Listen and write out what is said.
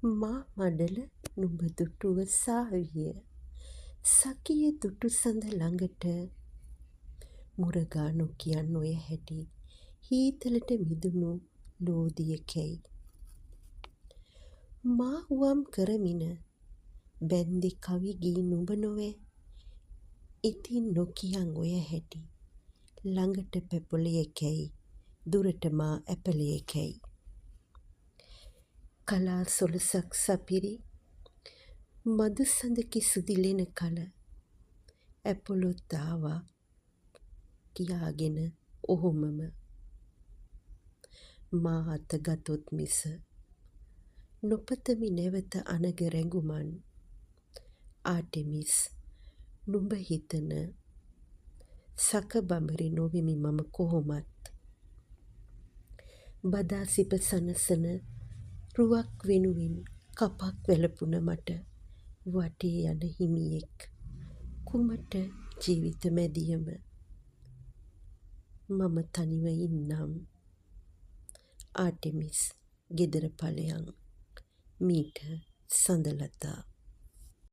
මා මඩල නුඹ දුටුව සාවිය සකිය දුටු සඳ ළඟට මුරගා නොකියන් ඔය හැටි හීතලට මිදුණු ලෝදියකැයි. මා වුවම් කරමින බැන්දි කවි ගී නුඹ නොවේ ඉතින් නොකියන් ඔය හැටි ළඟට පැපොලයකැයි දුරට මා ඇපලයකැයි. කලා සොළසක් සපිරි මදු සඳකි සුදිලෙන කල ඇපොලොත් ආවා කියාගෙන ඔහොමම මා අත ගතොත් මිස නොපතමි නැවත අනග රැඟුමන් ආටෙමිස් නුඹ හිතන සකබඹරි නොවෙමි මම කොහොමත්. බදා සිප සනසන රුවක් වෙනුවෙන් කපක් වැළපුන මට වටේ යන හිමියෙක් කුමට ජීවිත මැදියම මම තනිව ඉන්නම්. ආටෙමිස් ගෙදර ඵලයන් මීට සඳලතා.